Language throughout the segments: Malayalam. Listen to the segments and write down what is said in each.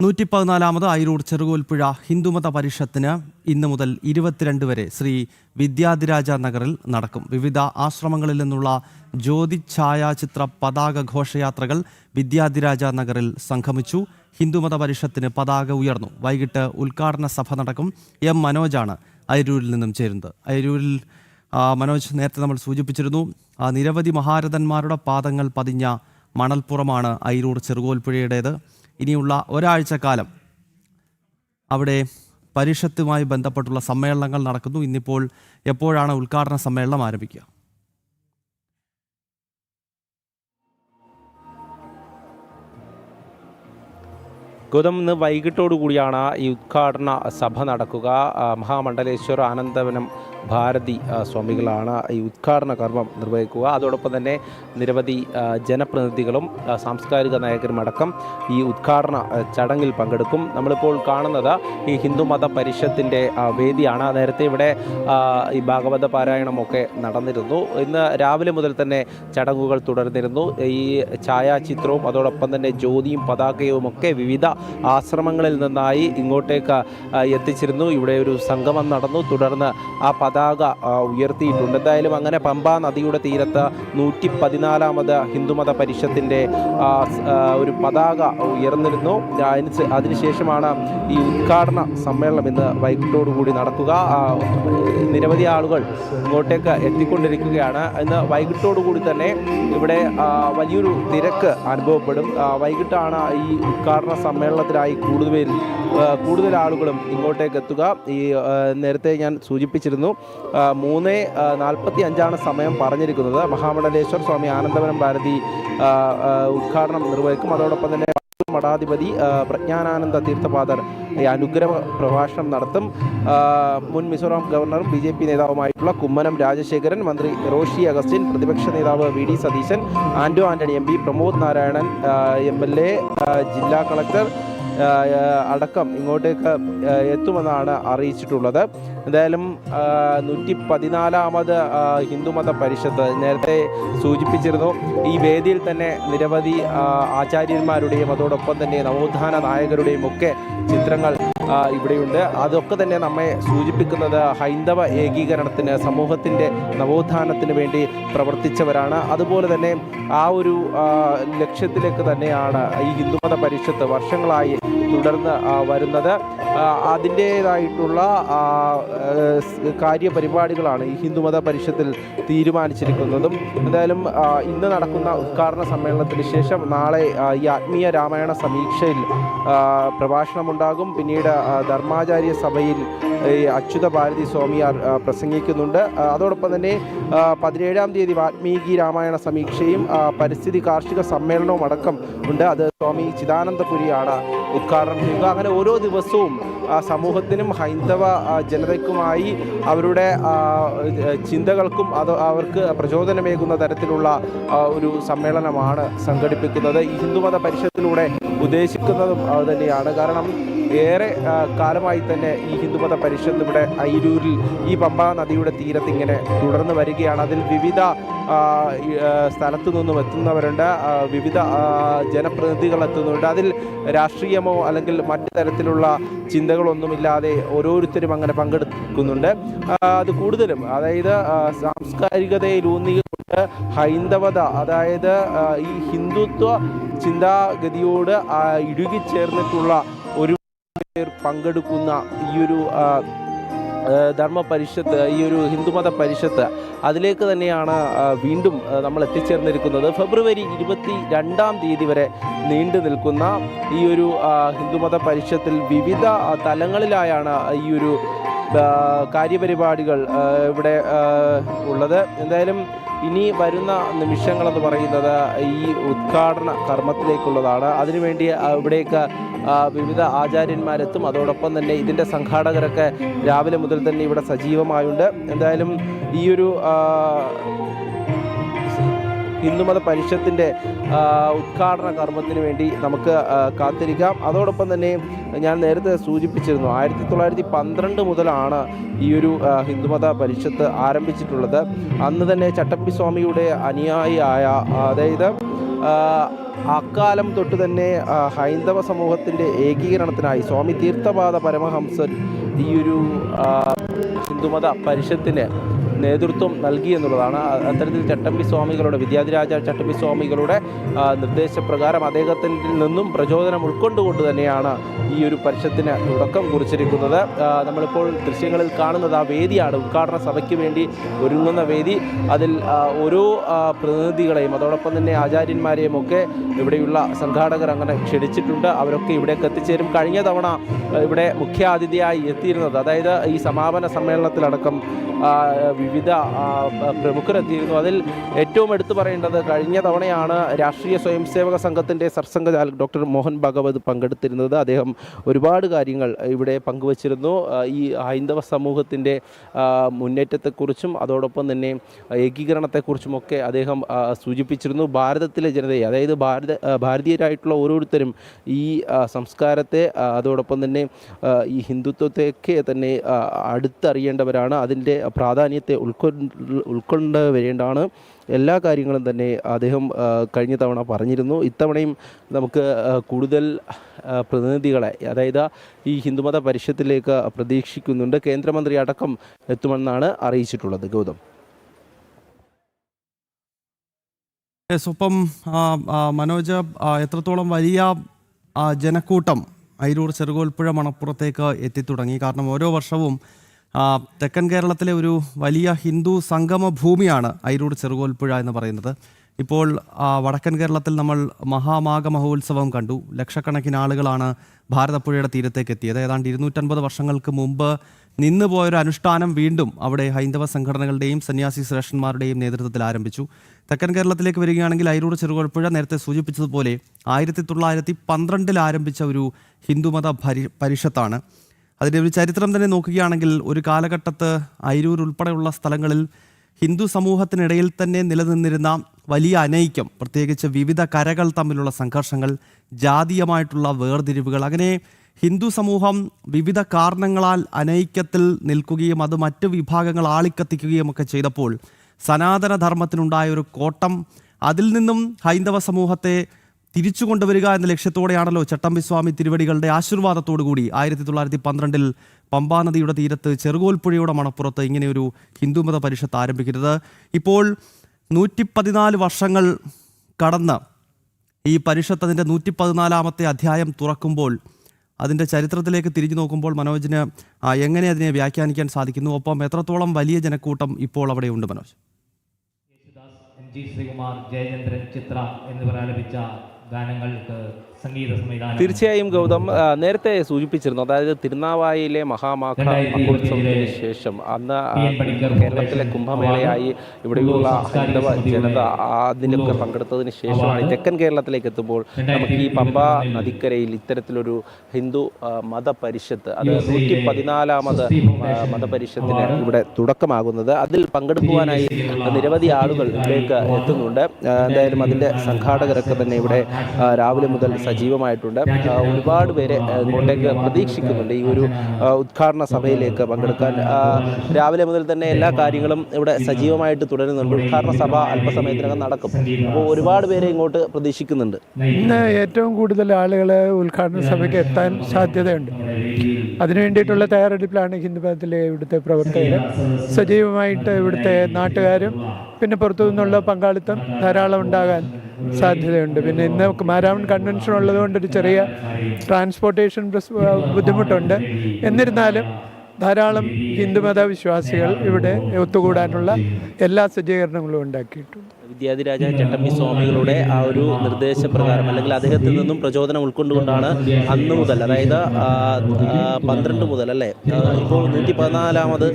114ാമത് അയിരൂർ ചെറുകോൽപ്പുഴ ഹിന്ദുമത പരിഷത്തിന് ഇന്നു മുതൽ 22 വരെ ശ്രീ വിദ്യാധിരാജ നഗറിൽ നടക്കും. വിവിധ ആശ്രമങ്ങളിൽ നിന്നുള്ള ജ്യോതി ഛായാചിത്ര പതാക ഘോഷയാത്രകൾ വിദ്യാധിരാജ നഗറിൽ സംഗമിച്ചു. ഹിന്ദുമത പരിഷത്തിന് പതാക ഉയർന്നു. വൈകിട്ട് ഉദ്ഘാടന സഭ നടക്കും. എം മനോജാണ് അയിരൂരിൽ നിന്നും ചേരുന്നത്. അയിരൂരിൽ മനോജ്, നേരത്തെ നമ്മൾ സൂചിപ്പിച്ചിരുന്നു, നിരവധി മഹാരഥന്മാരുടെ പാദങ്ങൾ പതിഞ്ഞ മണൽപ്പുറമാണ് അയിരൂർ ചെറുകോൽപ്പുഴയുടേത്. ഇനിയുള്ള ഒരാഴ്ചക്കാലം അവിടെ പരിഷത്തുമായി ബന്ധപ്പെട്ടുള്ള സമ്മേളനങ്ങൾ നടക്കുന്നു. ഇന്നിപ്പോൾ എപ്പോഴാണ് ഉദ്ഘാടന സമ്മേളനം ആരംഭിക്കുക? ഗൗതം, ഇന്ന് വൈകിട്ടോടു കൂടിയാണ് ഈ ഉദ്ഘാടന സഭ നടക്കുക. മഹാമണ്ഡലേശ്വർ ആനന്ദവനം ഭാരതി സ്വാമികളാണ് ഈ ഉദ്ഘാടന കർമ്മം നിർവഹിക്കുക. അതോടൊപ്പം തന്നെ നിരവധി ജനപ്രതിനിധികളും സാംസ്കാരിക നായകരുമടക്കം ഈ ഉദ്ഘാടന ചടങ്ങിൽ പങ്കെടുക്കും. നമ്മളിപ്പോൾ കാണുന്നത് ഈ ഹിന്ദുമത പരിഷത്തിൻ്റെ വേദിയാണ്. നേരത്തെ ഇവിടെ ഈ ഭാഗവത പാരായണമൊക്കെ നടന്നിരുന്നു. ഇന്ന് രാവിലെ മുതൽ തന്നെ ചടങ്ങുകൾ തുടർന്നിരുന്നു. ഈ ഛായാചിത്രവും അതോടൊപ്പം തന്നെ ജ്യോതിയും പതാകയും ഒക്കെ വിവിധ ആശ്രമങ്ങളിൽ നിന്നായി ഇങ്ങോട്ടേക്ക് എത്തിച്ചിരുന്നു. ഇവിടെ ഒരു സംഗമം നടന്നു. തുടർന്ന് ആ പതാക ഉയർത്തിയിട്ടുണ്ട്. എന്തായാലും അങ്ങനെ പമ്പാ നദിയുടെ തീരത്ത് 114ാമത് ഹിന്ദുമത പരിഷത്തിൻ്റെ ഒരു പതാക ഉയർന്നിരുന്നു. അതിനുശേഷമാണ് ഈ ഉദ്ഘാടന സമ്മേളനം ഇന്ന് വൈകിട്ടോടുകൂടി നടക്കുക. നിരവധി ആളുകൾ ഇങ്ങോട്ടേക്ക് എത്തിക്കൊണ്ടിരിക്കുകയാണ്. ഇന്ന് വൈകിട്ടോടുകൂടി തന്നെ ഇവിടെ വലിയൊരു തിരക്ക് അനുഭവപ്പെടും. വൈകിട്ടാണ് ഈ ഉദ്ഘാടന സമ്മേളനത്തിനായി കൂടുതൽ ആളുകളും ഇങ്ങോട്ടേക്ക് എത്തുക. ഈ നേരത്തെ ഞാൻ സൂചിപ്പിച്ചിരുന്നു, 3:45 സമയം പറഞ്ഞിരിക്കുന്നത്. മഹാമണ്ഡലേശ്വർ സ്വാമി ആനന്ദവനം ഭാരതി ഉദ്ഘാടനം നിർവഹിക്കും. അതോടൊപ്പം തന്നെ മഠാധിപതി പ്രജ്ഞാനാനന്ദ തീർത്ഥപാദർ അനുഗ്രഹ പ്രഭാഷണം നടത്തും. മുൻ മിസോറാം ഗവർണറും BJP നേതാവുമായിട്ടുള്ള കുമ്മനം രാജശേഖരൻ, മന്ത്രി റോഷി അഗസ്റ്റിൻ, പ്രതിപക്ഷ നേതാവ് VD Satheesan, Anto Antony MP, Pramod Narayanan MLA, ജില്ലാ കളക്ടർ അടക്കം ഇങ്ങോട്ടേക്ക് എത്തുമെന്നാണ് അറിയിച്ചിട്ടുള്ളത്. എന്തായാലും 114ാമത് ഹിന്ദുമത പരിഷത്ത് നേരത്തെ സൂചിപ്പിച്ചിരുന്നു. ഈ വേദിയിൽ തന്നെ നിരവധി ആചാര്യന്മാരുടെയും അതോടൊപ്പം തന്നെ നവോത്ഥാന നായകരുടെയും ഒക്കെ ചിത്രങ്ങൾ ഇവിടെയുണ്ട്. അതൊക്കെ തന്നെ നമ്മെ സൂചിപ്പിക്കുന്നത് ഹൈന്ദവ ഏകീകരണത്തിന്, സമൂഹത്തിൻ്റെ നവോത്ഥാനത്തിന് വേണ്ടി പ്രവർത്തിച്ചവരാണ്. അതുപോലെ തന്നെ ആ ഒരു ലക്ഷ്യത്തിലേക്ക് തന്നെയാണ് ഈ ഹിന്ദുമത പരിഷത്ത് വർഷങ്ങളായി തുടർന്ന് വരുന്നത്. അതിൻ്റേതായിട്ടുള്ള കാര്യപരിപാടികളാണ് ഈ ഹിന്ദുമത പരിഷത്തിൽ തീരുമാനിച്ചിരിക്കുന്നതും. എന്തായാലും ഇന്ന് നടക്കുന്ന ഉദ്ഘാടന സമ്മേളനത്തിന് ശേഷം നാളെ ഈ ആത്മീയ രാമായണ സമീക്ഷയിൽ പ്രഭാഷണമുണ്ടാകും. പിന്നീട് ധർമാചാര്യ സഭയിൽ ഈ അച്യുത ഭാരതി സ്വാമിയാർ പ്രസംഗിക്കുന്നുണ്ട്. അതോടൊപ്പം തന്നെ 17-ാം തീയതി വാൽമീകി രാമായണ സമീക്ഷയും പരിസ്ഥിതി കാർഷിക സമ്മേളനവും അടക്കം ഉണ്ട്. അത് സ്വാമി ചിദാനന്ദപുരിയാണ് ഉദ്ഘാടനം ചെയ്യുക. അങ്ങനെ ഓരോ ദിവസവും സമൂഹത്തിനും ഹൈന്ദവ ജനതയ്ക്കുമായി അവരുടെ ചിന്തകൾക്കും അവർക്ക് പ്രചോദനമേകുന്ന തരത്തിലുള്ള ഒരു സമ്മേളനമാണ് സംഘടിപ്പിക്കുന്നത്. ഈ ഹിന്ദുമത പരിഷത്തിലൂടെ ഉദ്ദേശിക്കുന്നതും അതുതന്നെയാണ്. കാരണം ഏറെ കാലമായി തന്നെ ഈ ഹിന്ദുമത പരിഷത്ത് ഇവിടെ അയിരൂരിൽ ഈ പമ്പാ നദിയുടെ തീരത്ത് ഇങ്ങനെ തുടർന്ന് വരികയാണ്. അതിൽ വിവിധ സ്ഥലത്തു നിന്നും എത്തുന്നവരുണ്ട്, വിവിധ ജനപ്രതിനിധികൾ എത്തുന്നുണ്ട്. അതിൽ രാഷ്ട്രീയമോ അല്ലെങ്കിൽ മറ്റു തരത്തിലുള്ള ചിന്തകളൊന്നുമില്ലാതെ ഓരോരുത്തരും അങ്ങനെ പങ്കെടുക്കുന്നുണ്ട്. അത് കൂടുതലും അതായത് സാംസ്കാരികതയിലൂന്നിക്കൊണ്ട് ഹൈന്ദവത, അതായത് ഈ ഹിന്ദുത്വ ചിന്താഗതിയോട് ഇഴുകിച്ചേർന്നിട്ടുള്ള ഒരു പങ്കെടുക്കുന്ന ഈ ഒരു ധർമ്മ പരിഷത്ത്, ഈ ഒരു ഹിന്ദുമത പരിഷത്ത്, അതിലേക്ക് തന്നെയാണ് വീണ്ടും നമ്മൾ എത്തിച്ചേർന്നിരിക്കുന്നത്. ഫെബ്രുവരി 22-ാം തീയതി വരെ നീണ്ടു നിൽക്കുന്ന ഈ ഒരു ഹിന്ദുമത പരിഷത്തിൽ വിവിധ തലങ്ങളിലായാണ് ഈ ഒരു കാര്യപരിപാടികൾ ഇവിടെ ഉള്ളത്. എന്തായാലും ഇനി വരുന്ന നിമിഷങ്ങളെന്ന് പറയുന്നത് ഈ ഉദ്ഘാടന കർമ്മത്തിലേക്കുള്ളതാണ്. അതിനുവേണ്ടി ഇവിടേക്ക് വിവിധ ആചാര്യന്മാരെത്തും. അതോടൊപ്പം തന്നെ ഇതിൻ്റെ സംഘാടകരൊക്കെ രാവിലെ മുതൽ തന്നെ ഇവിടെ സജീവമായുണ്ട്. എന്തായാലും ഈ ഒരു ഹിന്ദുമത പരിഷത്തിൻ്റെ ഉദ്ഘാടന കർമ്മത്തിന് വേണ്ടി നമുക്ക് കാത്തിരിക്കാം. അതോടൊപ്പം തന്നെ ഞാൻ നേരത്തെ സൂചിപ്പിച്ചിരുന്നു, 1912 മുതലാണ് ഈ ഒരു ഹിന്ദുമത പരിഷത്ത് ആരംഭിച്ചിട്ടുള്ളത്. അന്ന് തന്നെ ചട്ടമ്പി സ്വാമിയുടെ അനുയായിയായ, അതായത് അക്കാലം തൊട്ട് തന്നെ ഹൈന്ദവ സമൂഹത്തിൻ്റെ ഏകീകരണത്തിനായി സ്വാമി തീർത്ഥപാദ പരമഹംസൻ ഈ ഒരു ഹിന്ദുമത പരിഷത്തിന് നേതൃത്വം നൽകി എന്നുള്ളതാണ്. അത്തരത്തിൽ ചട്ടമ്പി സ്വാമികളുടെ വിദ്യാധിരാജ ചട്ടമ്പി സ്വാമികളുടെ നിർദ്ദേശപ്രകാരം അദ്ദേഹത്തിൽ നിന്നും പ്രചോദനം ഉൾക്കൊണ്ടുകൊണ്ട് തന്നെയാണ് ഈ ഒരു പരിഷത്തിന് തുടക്കം കുറിച്ചിരിക്കുന്നത്. നമ്മളിപ്പോൾ ദൃശ്യങ്ങളിൽ കാണുന്നത് ആ വേദിയാണ്, ഉദ്ഘാടന സഭയ്ക്ക് വേണ്ടി ഒരുങ്ങുന്ന വേദി. അതിൽ ഓരോ പ്രതിനിധികളെയും അതോടൊപ്പം തന്നെ ആചാര്യന്മാരെയും ഒക്കെ ഇവിടെയുള്ള സംഘാടകർ അങ്ങനെ ക്ഷണിച്ചിട്ടുണ്ട്. അവരൊക്കെ ഇവിടേക്ക് എത്തിച്ചേരും. കഴിഞ്ഞ തവണ ഇവിടെ മുഖ്യാതിഥിയായി എത്തിയിരുന്നത്, അതായത് ഈ സമാപന സമ്മേളനത്തിലടക്കം വിവിധ പ്രമുഖരെത്തിയിരുന്നു. അതിൽ ഏറ്റവും എടുത്തു പറയേണ്ടത് കഴിഞ്ഞ തവണയാണ് രാഷ്ട്രീയ സ്വയംസേവക സംഘത്തിൻ്റെ സർസംഘചാലക് ഡോക്ടർ മോഹൻ ഭഗവത് പങ്കെടുത്തിരുന്നത്. അദ്ദേഹം ഒരുപാട് കാര്യങ്ങൾ ഇവിടെ പങ്കുവച്ചിരുന്നു. ഈ ഹൈന്ദവ സമൂഹത്തിൻ്റെ മുന്നേറ്റത്തെക്കുറിച്ചും അതോടൊപ്പം തന്നെ ഏകീകരണത്തെക്കുറിച്ചുമൊക്കെ അദ്ദേഹം സൂചിപ്പിച്ചിരുന്നു. ഭാരതത്തിലെ ജനതയെ, അതായത് ഭാരതീയരായിട്ടുള്ള ഓരോരുത്തരും ഈ സംസ്കാരത്തെ അതോടൊപ്പം തന്നെ ഈ ഹിന്ദുത്വത്തെയൊക്കെ തന്നെ അടുത്തറിയേണ്ടവരാണ്. അതിൻ്റെ പ്രാധാന്യത്തെ ഉൾക്കൊണ്ട് വരേണ്ടതാണ്. എല്ലാ കാര്യങ്ങളും തന്നെ അദ്ദേഹം കഴിഞ്ഞ തവണ പറഞ്ഞിരുന്നു. ഇത്തവണയും നമുക്ക് കൂടുതൽ പ്രതിനിധികളെ, അതായത് ഈ ഹിന്ദുമത പരിഷത്തിലേക്ക് പ്രതീക്ഷിക്കുന്നുണ്ട്. കേന്ദ്രമന്ത്രി അടക്കം എത്തുമെന്നാണ് അറിയിച്ചിട്ടുള്ളത്. ഗൗതം. ഒപ്പം മനോജ്, എത്രത്തോളം വലിയ ജനക്കൂട്ടം അയിരൂർ ചെറുകോൽപ്പുഴ മണപ്പുറത്തേക്ക് എത്തിത്തുടങ്ങി? കാരണം ഓരോ വർഷവും തെക്കൻ കേരളത്തിലെ ഒരു വലിയ ഹിന്ദു സംഗമ ഭൂമിയാണ് അയിരൂർ ചെറുകോൽപ്പുഴ എന്ന് പറയുന്നത്. ഇപ്പോൾ വടക്കൻ കേരളത്തിൽ നമ്മൾ മഹാമാഘ മഹോത്സവം കണ്ടു. ലക്ഷക്കണക്കിന് ആളുകളാണ് ഭാരതപ്പുഴയുടെ തീരത്തേക്ക് എത്തിയത്. ഏതാണ്ട് 250 വർഷങ്ങൾക്ക് മുമ്പ് നിന്നുപോയൊരു അനുഷ്ഠാനം വീണ്ടും അവിടെ ഹൈന്ദവ സംഘടനകളുടെയും സന്യാസി ശ്രേഷ്ഠന്മാരുടെയും നേതൃത്വത്തിൽ ആരംഭിച്ചു. തെക്കൻ കേരളത്തിലേക്ക് വരികയാണെങ്കിൽ അയിരൂർ ചെറുകോൽപ്പുഴ നേരത്തെ സൂചിപ്പിച്ചതുപോലെ 1912 ആരംഭിച്ച ഒരു ഹിന്ദുമത പരിഷത്താണ്. അതിൻ്റെ ഒരു ചരിത്രം തന്നെ നോക്കുകയാണെങ്കിൽ ഒരു കാലഘട്ടത്ത് അയിരൂർ ഉൾപ്പെടെയുള്ള സ്ഥലങ്ങളിൽ ഹിന്ദു സമൂഹത്തിനിടയിൽ തന്നെ നിലനിന്നിരുന്ന വലിയ അനൈക്യം, പ്രത്യേകിച്ച് വിവിധ കരകൾ തമ്മിലുള്ള സംഘർഷങ്ങൾ, ജാതീയമായിട്ടുള്ള വേർതിരിവുകൾ, അങ്ങനെ ഹിന്ദു സമൂഹം വിവിധ കാരണങ്ങളാൽ അനൈക്യത്തിൽ നിൽക്കുകയും അത് മറ്റ് വിഭാഗങ്ങൾ ആളിക്കത്തിക്കുകയും ഒക്കെ ചെയ്തപ്പോൾ സനാതനധർമ്മത്തിനുണ്ടായ ഒരു കോട്ടം, അതിൽ നിന്നും ഹൈന്ദവ സമൂഹത്തെ തിരിച്ചു കൊണ്ടുവരിക എന്ന ലക്ഷ്യത്തോടെയാണല്ലോ ചട്ടമ്പിസ്വാമി തിരുവടികളുടെ ആശീർവാദത്തോടുകൂടി 1912 പമ്പാനദിയുടെ തീരത്ത് ചെറുകോൽപ്പുഴയുടെ മണപ്പുറത്ത് ഇങ്ങനെയൊരു ഹിന്ദുമത പരിഷത്ത് ആരംഭിക്കുന്നത്. ഇപ്പോൾ 114 വർഷങ്ങൾ കടന്ന് ഈ പരിഷത്ത് അതിൻ്റെ 114ാമത്തെ അധ്യായം തുറക്കുമ്പോൾ അതിൻ്റെ ചരിത്രത്തിലേക്ക് തിരിഞ്ഞു നോക്കുമ്പോൾ മനോജിന് എങ്ങനെ അതിനെ വ്യാഖ്യാനിക്കാൻ സാധിക്കുന്നു? ഒപ്പം എത്രത്തോളം വലിയ ജനക്കൂട്ടം ഇപ്പോൾ അവിടെ ഉണ്ട് മനോജ്? ശ്രീകുമാർ, ജയചന്ദ്രൻ, ചിത്ര എന്നിവർ ആലപിച്ച ഗാനങ്ങൾക്ക് സംഗീത സംവിധാനം തീർച്ചയായും ഗൗതം നേരത്തെ സൂചിപ്പിച്ചിരുന്നു. അതായത് തിരുനാവായിലെ മഹാമാഘ മഹോത്സവത്തിന് ശേഷം അന്ന് കേരളത്തിലെ കുംഭമേളയായി ഇവിടെയുള്ള ഹൈന്ദവ ജനത അതിനൊക്കെ പങ്കെടുത്തതിന് ശേഷമാണ് തെക്കൻ കേരളത്തിലേക്ക് എത്തുമ്പോൾ നമുക്ക് ഈ പമ്പ നദിക്കരയിൽ ഇത്തരത്തിലൊരു ഹിന്ദു മതപരിഷത്ത്, അത് 114ാമത് മതപരിഷത്തിന് ഇവിടെ തുടക്കമാകുന്നത്. അതിൽ പങ്കെടുക്കുവാനായി നിരവധി ആളുകൾ ഇവിടേക്ക് എത്തുന്നുണ്ട്. എന്തായാലും അതിൻ്റെ സംഘാടകരൊക്കെ തന്നെ ഇവിടെ രാവിലെ മുതൽ സജീവമായിട്ടുണ്ട്. ഒരുപാട് പേരെ ഇങ്ങോട്ടേക്ക് പ്രതീക്ഷിക്കുന്നുണ്ട് ഈ ഒരു ഉദ്ഘാടന സഭയിലേക്ക് പങ്കെടുക്കാൻ. രാവിലെ മുതൽ തന്നെ എല്ലാ കാര്യങ്ങളും ഇവിടെ സജീവമായിട്ട് തുടരുന്നുണ്ട്. ഉദ്ഘാടന സഭ അല്പസമയത്തിനകം നടക്കും. അപ്പോൾ ഒരുപാട് പേരെ ഇങ്ങോട്ട് പ്രതീക്ഷിക്കുന്നുണ്ട്. ഇന്ന് ഏറ്റവും കൂടുതൽ ആളുകൾ ഉദ്ഘാടന സഭയ്ക്ക് എത്താൻ സാധ്യതയുണ്ട്. അതിനു വേണ്ടിയിട്ടുള്ള തയ്യാറെടുപ്പിലാണ് ഹിന്ദുമതത്തിലെ ഇവിടുത്തെ പ്രവർത്തകർ. സജീവമായിട്ട് ഇവിടുത്തെ നാട്ടുകാരും പിന്നെ പുറത്തു നിന്നുള്ള പങ്കാളിത്തം ധാരാളം ഉണ്ടാകാൻ സാധ്യതയുണ്ട്. പിന്നെ ഇന്ന് മാരാമൺ കൺവെൻഷൻ ഉള്ളതുകൊണ്ടൊരു ചെറിയ ട്രാൻസ്പോർട്ടേഷൻ ബുദ്ധിമുട്ടുണ്ട്. എന്നിരുന്നാലും ധാരാളം ഹിന്ദുമത വിശ്വാസികൾ ഇവിടെ ഒത്തുകൂടാനുള്ള എല്ലാ സജ്ജീകരണങ്ങളും ഉണ്ടാക്കിയിട്ടുണ്ട്. വിദ്യാധിരാജ ചട്ടമ്പി സ്വാമികളുടെ ആ ഒരു നിർദ്ദേശപ്രകാരം അല്ലെങ്കിൽ അദ്ദേഹത്തിൽ നിന്നും പ്രചോദനം ഉൾക്കൊണ്ടുകൊണ്ടാണ് അന്ന് മുതൽ, അതായത് 12 മുതൽ അല്ലേ, ഇപ്പോൾ 114ാമത്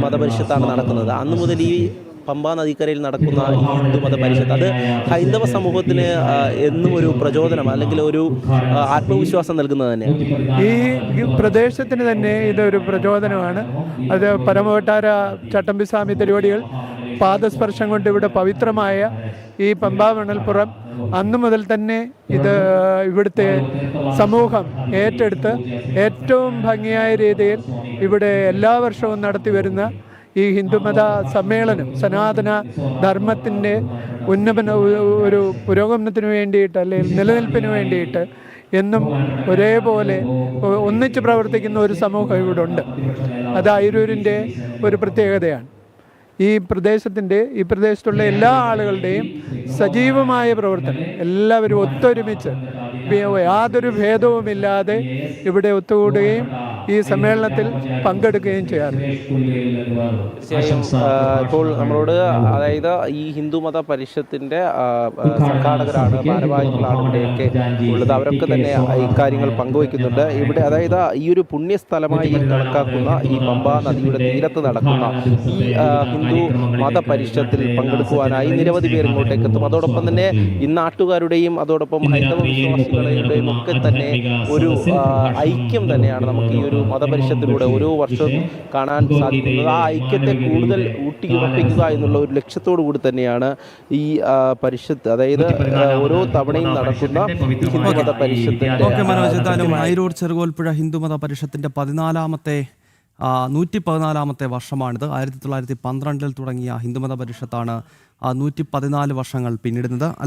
മതപരിഷത്താണ് നടക്കുന്നത്. അന്ന് മുതൽ ഈ പമ്പാ നദിക്കരയിൽ നടക്കുന്ന ഈ ഹിന്ദുമത പരിഷത്ത് അത് ഹൈന്ദവ സമൂഹത്തിന് എന്നും ഒരു പ്രചോദനം അല്ലെങ്കിൽ ഒരു ആത്മവിശ്വാസം നൽകുന്നത് തന്നെയാണ്. ഈ പ്രദേശത്തിന് തന്നെ ഇതൊരു പ്രചോദനമാണ്. അത് പരമവട്ടാര ചട്ടമ്പിസ്വാമി തിരുവടികൾ പാദസ്പർശം കൊണ്ട് ഇവിടെ പവിത്രമായ ഈ പമ്പാ മണൽപ്പുറം അന്നു മുതൽ തന്നെ ഇത് ഇവിടുത്തെ സമൂഹം ഏറ്റെടുത്ത് ഏറ്റവും ഭംഗിയായ രീതിയിൽ ഇവിടെ എല്ലാ വർഷവും നടത്തി വരുന്ന ഈ ഹിന്ദുമത സമ്മേളനം സനാതന ധർമ്മത്തിൻ്റെ ഒരു പുരോഗമനത്തിന് വേണ്ടിയിട്ട് അല്ലെങ്കിൽ നിലനിൽപ്പിന് വേണ്ടിയിട്ട് എന്നും ഒരേപോലെ ഒന്നിച്ച് പ്രവർത്തിക്കുന്ന ഒരു സമൂഹം ഇവിടെ ഉണ്ട്. അത് അയിരൂരിൻ്റെ ഒരു പ്രത്യേകതയാണ്. ഈ പ്രദേശത്തുള്ള എല്ലാ ആളുകളുടെയും സജീവമായ പ്രവർത്തനം, എല്ലാവരും ഒത്തൊരുമിച്ച് യാതൊരു ഭേദവുമില്ലാതെ ഇവിടെ ഒത്തുകൂടുകയും ഈ സമ്മേളനത്തിൽ പങ്കെടുക്കുകയും ചെയ്യാറുണ്ട്. തീർച്ചയായും ഇപ്പോൾ നമ്മളോട് അതായത് ഈ ഹിന്ദുമത പരിഷത്തിൻ്റെ സംഘാടകരാണ്, ഭാരവാഹികളാണ് ഇവിടെയൊക്കെ ഉള്ളത്. അവരൊക്കെ തന്നെ ഇക്കാര്യങ്ങൾ പങ്കുവയ്ക്കുന്നുണ്ട്. ഇവിടെ അതായത് ഈ ഒരു പുണ്യസ്ഥലമായി കണക്കാക്കുന്ന ഈ പമ്പാ നദിയുടെ തീരത്ത് നടക്കുന്ന ഈ ഹിന്ദു മത പരിഷത്തിൽ പങ്കെടുക്കുവാനായി നിരവധി പേർ ഇങ്ങോട്ടേക്ക് എത്തും. അതോടൊപ്പം തന്നെ ഈ നാട്ടുകാരുടെയും അതോടൊപ്പം ഹൈന്ദവ വിശ്വാസികളുടെയും ഒക്കെ തന്നെ ഒരു ഐക്യം തന്നെയാണ് നമുക്ക് ഈ ഒരു മതപരിഷത്തിലൂടെ ഓരോ വർഷവും കാണാൻ സാധിക്കുന്നത്. ആ ഐക്യത്തെ കൂടുതൽ ഊട്ടിയുറപ്പിക്കുക എന്നുള്ള ഒരു ലക്ഷ്യത്തോടു കൂടി തന്നെയാണ് ഈ പരിഷത്ത്, അതായത് ഓരോ തവണയും നടക്കുന്ന ഹിന്ദുമത പരിഷത്തിന്റെ. മനോജ്, എന്തായാലും അയിരൂർ ചെറുകോൽപ്പുഴ ഹിന്ദുമത പരിഷത്തിന്റെ 114ാമത്തെ വർഷമാണിത്. 1912 തുടങ്ങിയ ഹിന്ദുമത പരിഷത്താണ് 114 വർഷങ്ങൾ പിന്നിടുന്നത്.